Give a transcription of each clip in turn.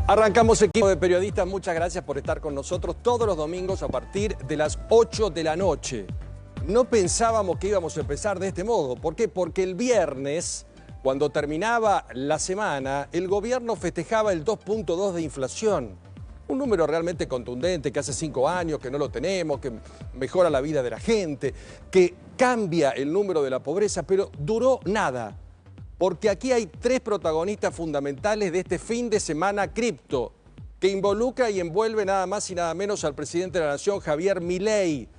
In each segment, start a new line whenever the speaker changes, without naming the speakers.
Arrancamos equipo de periodistas, muchas gracias por estar con nosotros todos los domingos a partir de las 8 de la noche. No pensábamos que íbamos a empezar de este modo. ¿Por qué? Porque el viernes, cuando terminaba la semana, el gobierno festejaba el 2.2 de inflación. Un número realmente contundente, que hace 5 años que no lo tenemos, que mejora la vida de la gente, que cambia el número de la pobreza, pero duró nada. Porque aquí hay 3 protagonistas fundamentales de este fin de semana cripto, que involucra y envuelve nada más y nada menos al presidente de la Nación, Javier Milei,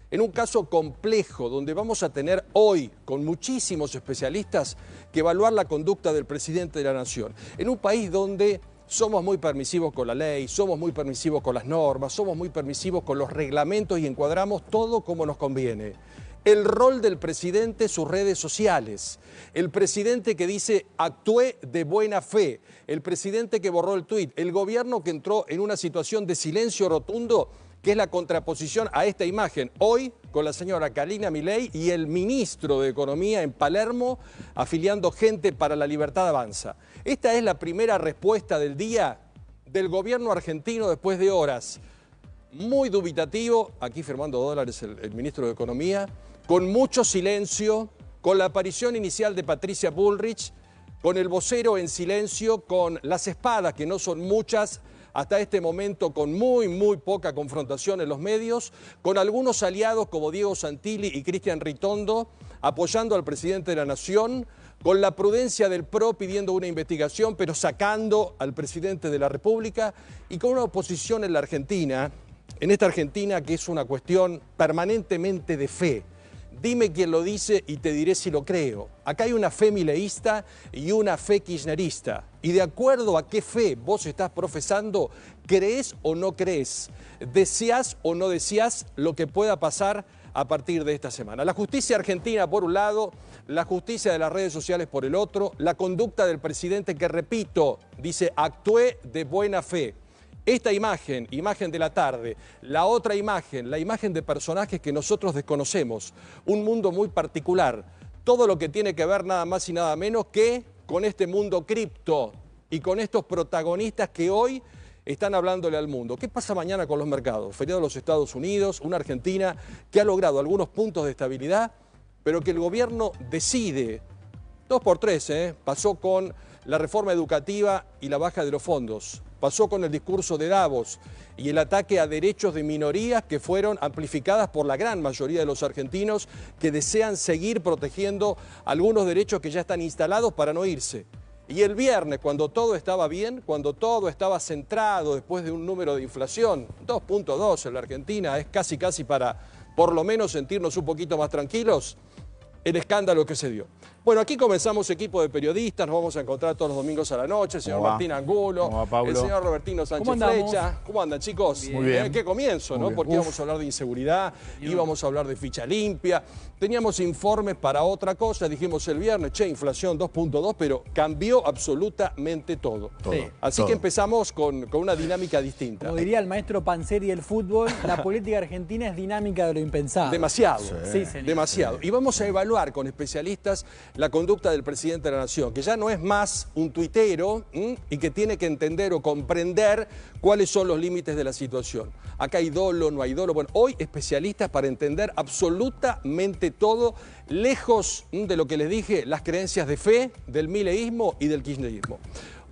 en un caso complejo donde vamos a tener hoy, con muchísimos especialistas, que evaluar la conducta del presidente de la Nación. En un país donde somos muy permisivos con la ley, somos muy permisivos con las normas, somos muy permisivos con los reglamentos y encuadramos todo como nos conviene. El rol del presidente, sus redes sociales. El presidente que dice actué de buena fe. El presidente que borró el tuit. El gobierno que entró en una situación de silencio rotundo, que es la contraposición a esta imagen. Hoy, con la señora Karina Milei y el ministro de Economía en Palermo, afiliando gente para la Libertad Avanza. Esta es la primera respuesta del día del gobierno argentino después de horas. Muy dubitativo, aquí firmando dólares el ministro de Economía, con mucho silencio, con la aparición inicial de Patricia Bullrich, con el vocero en silencio, con las espadas, que no son muchas, hasta este momento con muy poca confrontación en los medios, con algunos aliados como Diego Santilli y Cristian Ritondo, apoyando al presidente de la Nación, con la prudencia del PRO pidiendo una investigación, pero sacando al presidente de la República, y con una oposición en la Argentina, en esta Argentina que es una cuestión permanentemente de fe. Dime quién lo dice y te diré si lo creo. Acá hay una fe mileísta y una fe kirchnerista. Y de acuerdo a qué fe vos estás profesando, crees o no crees, deseás o no deseás lo que pueda pasar a partir de esta semana. La justicia argentina por un lado, la justicia de las redes sociales por el otro, la conducta del presidente que, repito, dice actué de buena fe. Esta imagen de la tarde, la otra imagen, la imagen de personajes que nosotros desconocemos, un mundo muy particular, todo lo que tiene que ver nada más y nada menos que con este mundo cripto y con estos protagonistas que hoy están hablándole al mundo. ¿Qué pasa mañana con los mercados? Feriado de los Estados Unidos, una Argentina que ha logrado algunos puntos de estabilidad, pero que el gobierno decide, 2x3, pasó con la reforma educativa y la baja de los fondos. Pasó con el discurso de Davos y el ataque a derechos de minorías que fueron amplificadas por la gran mayoría de los argentinos que desean seguir protegiendo algunos derechos que ya están instalados para no irse. Y el viernes, cuando todo estaba bien, cuando todo estaba centrado después de un número de inflación, 2.2 en la Argentina, es casi para por lo menos sentirnos un poquito más tranquilos, el escándalo que se dio. Bueno, aquí comenzamos equipo de periodistas, nos vamos a encontrar todos los domingos a la noche, el señor Martín Angulo, el señor Robertino Sánchez Flecha. ¿Cómo andan, chicos?
Muy bien.
Qué comienzo, ¿no? Porque íbamos a hablar de inseguridad, íbamos a hablar de ficha limpia, teníamos informes para otra cosa, dijimos el viernes, inflación 2.2, pero cambió absolutamente todo. Así que empezamos con una dinámica distinta.
Como diría el maestro Panzeri del fútbol, la política argentina es dinámica de lo impensado.
Demasiado,
sí, señor.
Demasiado. Y vamos a evaluar con especialistas la conducta del presidente de la Nación, que ya no es más un tuitero y que tiene que entender o comprender cuáles son los límites de la situación. Acá hay dolo, no hay dolo. Bueno, hoy especialistas para entender absolutamente todo, lejos de lo que les dije, las creencias de fe, del mileísmo y del kirchnerismo.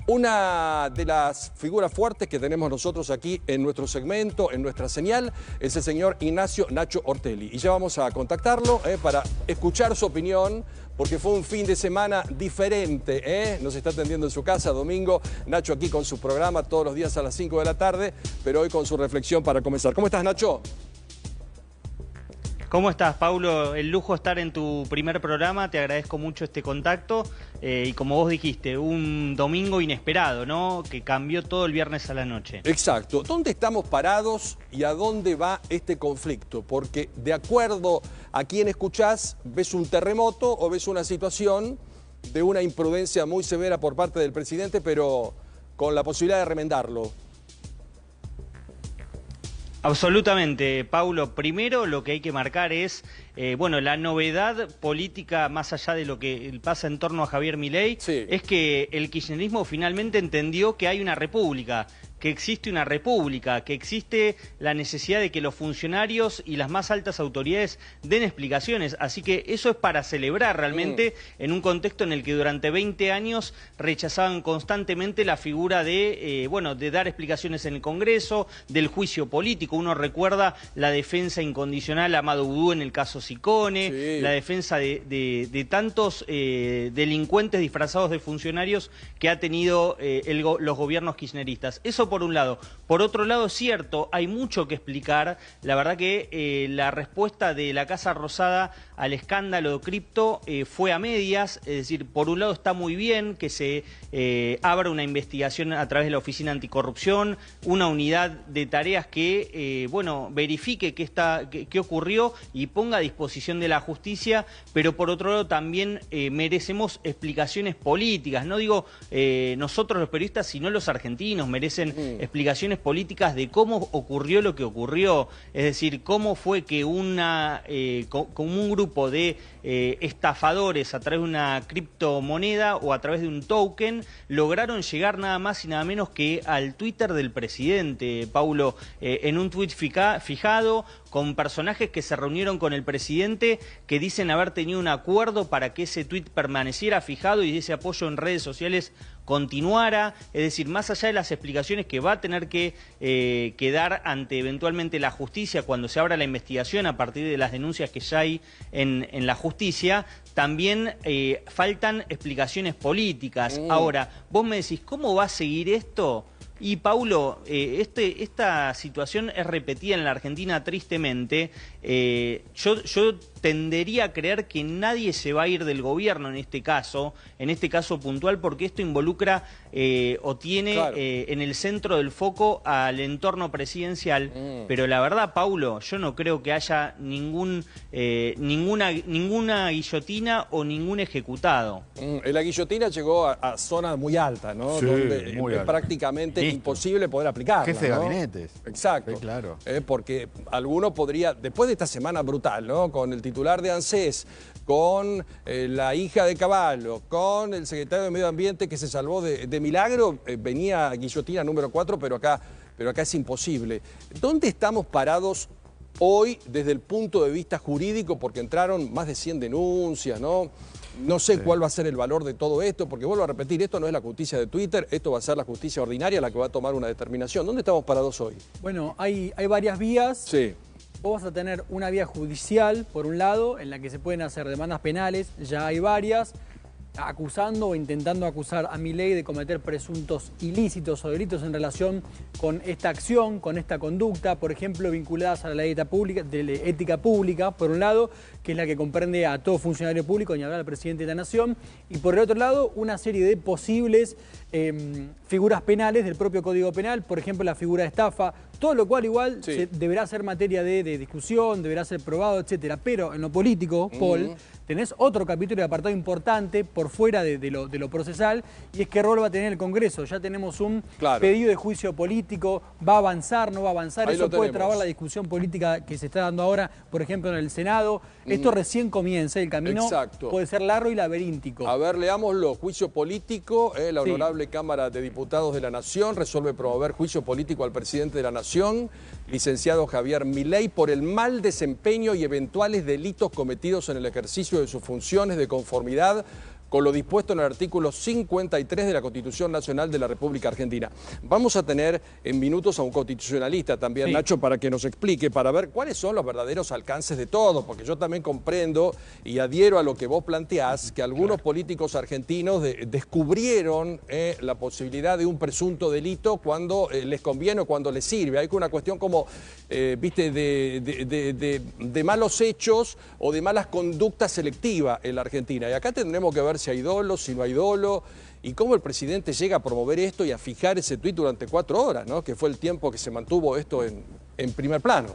Una de las figuras fuertes que tenemos nosotros aquí en nuestro segmento, en nuestra señal, es el señor Ignacio Nacho Ortelli. Y ya vamos a contactarlo para escuchar su opinión, porque fue un fin de semana diferente. Nos está atendiendo en su casa, domingo. Nacho aquí con su programa todos los días a las 5 de la tarde, pero hoy con su reflexión para comenzar. ¿Cómo estás, Nacho?
¿Cómo estás, Paulo? El lujo estar en tu primer programa, te agradezco mucho este contacto y como vos dijiste, un domingo inesperado, ¿no? Que cambió todo el viernes a la noche.
Exacto. ¿Dónde estamos parados y a dónde va este conflicto? Porque de acuerdo a quién escuchás, ves un terremoto o ves una situación de una imprudencia muy severa por parte del presidente, pero con la posibilidad de remendarlo.
Absolutamente, Paulo. Primero lo que hay que marcar es, bueno, la novedad política, más allá de lo que pasa en torno a Javier Milei,
Sí.
es que el kirchnerismo finalmente entendió que hay una república, que existe una república, que existe la necesidad de que los funcionarios y las más altas autoridades den explicaciones. Así que eso es para celebrar realmente en un contexto en el que durante 20 años rechazaban constantemente la figura de, bueno, de dar explicaciones en el Congreso, del juicio político. Uno recuerda la defensa incondicional a Amado Boudou en el caso Sicone,
Sí.
la defensa de tantos delincuentes disfrazados de funcionarios que ha tenido los gobiernos kirchneristas. Eso por un lado. Por otro lado, es cierto, hay mucho que explicar. La verdad que la respuesta de la Casa Rosada al escándalo de cripto fue a medias. Es decir, por un lado está muy bien que se abra una investigación a través de la Oficina Anticorrupción, una unidad de tareas que, bueno, verifique qué ocurrió y ponga a disposición de la justicia, pero por otro lado también merecemos explicaciones políticas. No digo nosotros los periodistas, sino los argentinos merecen explicaciones políticas de cómo ocurrió lo que ocurrió. Es decir, cómo fue que como un grupo de estafadores a través de una criptomoneda o a través de un token lograron llegar nada más y nada menos que al Twitter del presidente, Paulo, en un tuit fijado, con personajes que se reunieron con el presidente, que dicen haber tenido un acuerdo para que ese tuit permaneciera fijado y ese apoyo en redes sociales continuara. Es decir, más allá de las explicaciones que va a tener que dar ante eventualmente la justicia cuando se abra la investigación a partir de las denuncias que ya hay en la justicia, también faltan explicaciones políticas. Ahora, vos me decís, ¿cómo va a seguir esto? Y Paulo, esta situación es repetida en la Argentina tristemente. Yo tendería a creer que nadie se va a ir del gobierno en este caso puntual, porque esto involucra o tiene
Claro.
en el centro del foco al entorno presidencial. Pero la verdad, Paulo, yo no creo que haya ninguna guillotina o ningún ejecutado.
La guillotina llegó a zonas muy altas, ¿no?
Sí,
Donde
muy
es
alta.
prácticamente
Listo.
imposible poder aplicarla.
Jefe de
¿no?
gabinetes.
Exacto.
Sí, claro.
Porque alguno podría, después de esta semana brutal, ¿no? Con el titular de ANSES, con la hija de Caballo, con el secretario de Medio Ambiente que se salvó de milagro, venía guillotina número 4, pero acá es imposible. ¿Dónde estamos parados hoy desde el punto de vista jurídico? Porque entraron más de 100 denuncias, ¿no? No sé cuál va a ser el valor de todo esto, porque vuelvo a repetir, esto no es la justicia de Twitter, esto va a ser la justicia ordinaria la que va a tomar una determinación. ¿Dónde estamos parados hoy?
Bueno, hay varias vías.
Sí.
Vos vas a tener una vía judicial, por un lado, en la que se pueden hacer demandas penales, ya hay varias, acusando o intentando acusar a Milei de cometer presuntos ilícitos o delitos en relación con esta acción, con esta conducta, por ejemplo, vinculadas a la ley de ética pública, por un lado, que es la que comprende a todo funcionario público, ni hablar al presidente de la Nación, y por el otro lado, una serie de posibles figuras penales del propio Código Penal, por ejemplo, la figura de estafa, todo lo cual igual
Sí.
deberá ser materia de discusión, deberá ser probado, etcétera. Pero en lo político, Paul, tenés otro capítulo de apartado importante por fuera de lo procesal, y es qué rol va a tener el Congreso. Ya tenemos un
Claro.
pedido de juicio político, va a avanzar, no va a avanzar,
Ahí
eso
lo
puede
tenemos.
trabar la discusión política que se está dando ahora, por ejemplo, en el Senado. Esto recién comienza, el camino
Exacto.
puede ser largo y laberíntico.
A ver, leámoslo. Juicio político. La
Sí.
Honorable Cámara de Diputados de la Nación resuelve promover juicio político al presidente de la Nación, licenciado Javier Milei, por el mal desempeño y eventuales delitos cometidos en el ejercicio de sus funciones de conformidad con lo dispuesto en el artículo 53 de la Constitución Nacional de la República Argentina. Vamos a tener en minutos a un constitucionalista también,
Sí.
Nacho, para que nos explique, para ver cuáles son los verdaderos alcances de todo, porque yo también comprendo y adhiero a lo que vos planteás, que algunos políticos argentinos descubrieron la posibilidad de un presunto delito cuando les conviene o cuando les sirve. Hay una cuestión como, viste, de malos hechos o de malas conductas selectivas en la Argentina. Y acá tendremos que ver si hay dolo, si no hay dolo, y cómo el presidente llega a promover esto y a fijar ese tuit durante 4 horas, ¿no? Que fue el tiempo que se mantuvo esto en primer plano.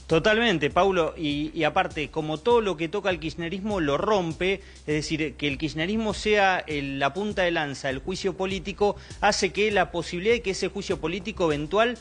Totalmente, Paulo, y aparte, como todo lo que toca el kirchnerismo lo rompe, es decir, que el kirchnerismo sea la punta de lanza, el juicio político, hace que la posibilidad de que ese juicio político eventual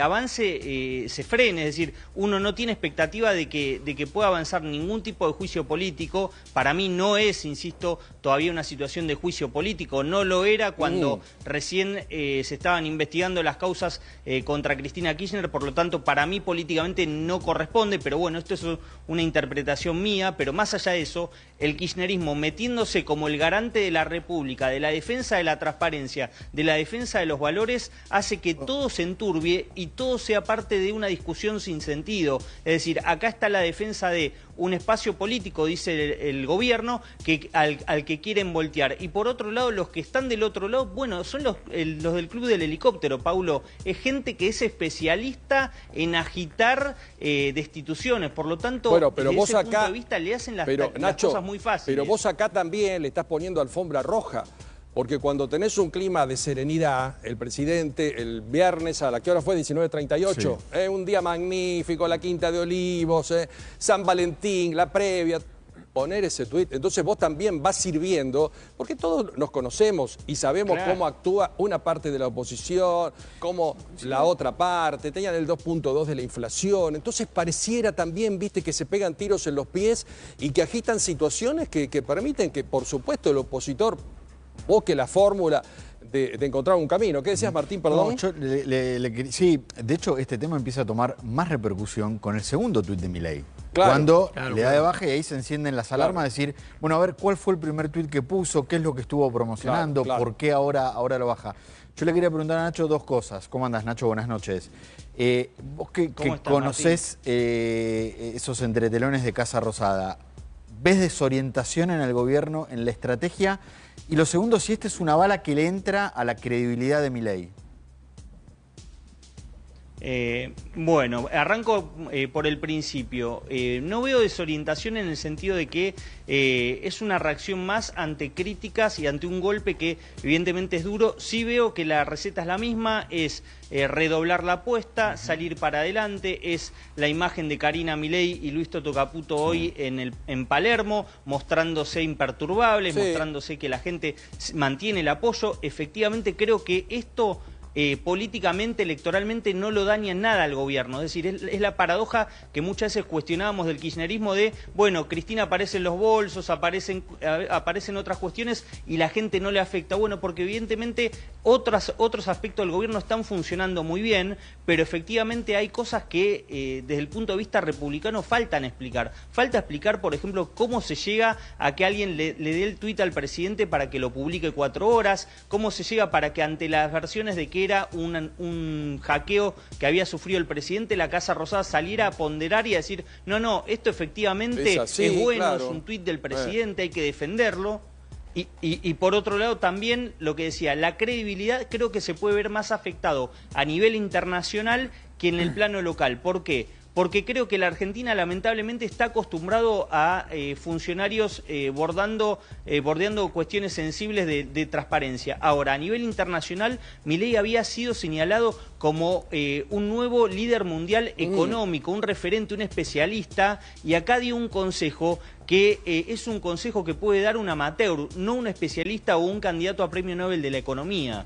avance se frene, es decir, uno no tiene expectativa de que pueda avanzar ningún tipo de juicio político. Para mí no es, insisto, todavía una situación de juicio político, no lo era cuando recién se estaban investigando las causas contra Cristina Kirchner, por lo tanto para mí políticamente no corresponde, pero bueno, esto es una interpretación mía, pero más allá de eso, el kirchnerismo metiéndose como el garante de la República, de la defensa de la transparencia, de la defensa de los valores, hace que todo se enturbie y todo sea parte de una discusión sin sentido. Es decir, acá está la defensa de un espacio político, dice el gobierno, al que quieren voltear. Y por otro lado, los que están del otro lado, bueno, son los del Club del Helicóptero, Paulo. Es gente que es especialista en agitar destituciones. Por lo tanto,
bueno, pero
desde
vos
ese
acá,
punto de vista le hacen las cosas muy fáciles.
Pero vos acá también le estás poniendo alfombra roja. Porque cuando tenés un clima de serenidad, el presidente el viernes, ¿a la qué hora fue? 19:38. Sí. Un día magnífico, la Quinta de Olivos, San Valentín, la previa. Poner ese tuit. Entonces vos también vas sirviendo, porque todos nos conocemos y sabemos cómo actúa una parte de la oposición, cómo la otra parte, tenían el 2.2 de la inflación. Entonces pareciera también, viste, que se pegan tiros en los pies y que agitan situaciones que permiten que, por supuesto, el opositor busque la fórmula de encontrar un camino. ¿Qué decías, Martín? Perdón.
No, sí, de hecho, este tema empieza a tomar más repercusión con el segundo tuit de Milei.
Claro,
cuando le da de baja y ahí se encienden las alarmas, decir, bueno, a ver, ¿cuál fue el primer tuit que puso? ¿Qué es lo que estuvo promocionando? ¿Por qué ahora lo baja? Yo le quería preguntar a Nacho dos cosas. ¿Cómo andas, Nacho? Buenas noches. Vos que conocés esos entretelones de Casa Rosada, ¿ves desorientación en el gobierno, en la estrategia? Y lo segundo, si esta es una bala que le entra a la credibilidad de Milei.
Bueno, arranco por el principio. No veo desorientación en el sentido de que es una reacción más ante críticas y ante un golpe que evidentemente es duro. Sí veo que la receta es la misma, es redoblar la apuesta, salir para adelante, es la imagen de Karina Milei y Luis Toto Caputo hoy en Palermo, mostrándose imperturbables, mostrándose que la gente mantiene el apoyo. Efectivamente creo que esto políticamente, electoralmente, no lo daña en nada al gobierno. Es decir, es la paradoja que muchas veces cuestionábamos del kirchnerismo de, bueno, Cristina aparece en los bolsos, aparecen otras cuestiones y la gente no le afecta. Bueno, porque evidentemente otros aspectos del gobierno están funcionando muy bien, pero efectivamente hay cosas que desde el punto de vista republicano faltan explicar. Falta explicar, por ejemplo, cómo se llega a que alguien le dé el tuit al presidente para que lo publique 4 horas, cómo se llega para que ante las versiones de que era un hackeo que había sufrido el presidente, la Casa Rosada saliera a ponderar y a decir, no, esto efectivamente es bueno, claro, es un tuit del presidente, hay que defenderlo. Y por otro lado también lo que decía, la credibilidad creo que se puede ver más afectado a nivel internacional que en el plano local. ¿Por qué? Porque creo que la Argentina lamentablemente está acostumbrado a funcionarios bordeando cuestiones sensibles de transparencia. Ahora, a nivel internacional, Milei había sido señalado como un nuevo líder mundial económico, un referente, un especialista, y acá dio un consejo que es un consejo que puede dar un amateur, no un especialista o un candidato a premio Nobel de la economía.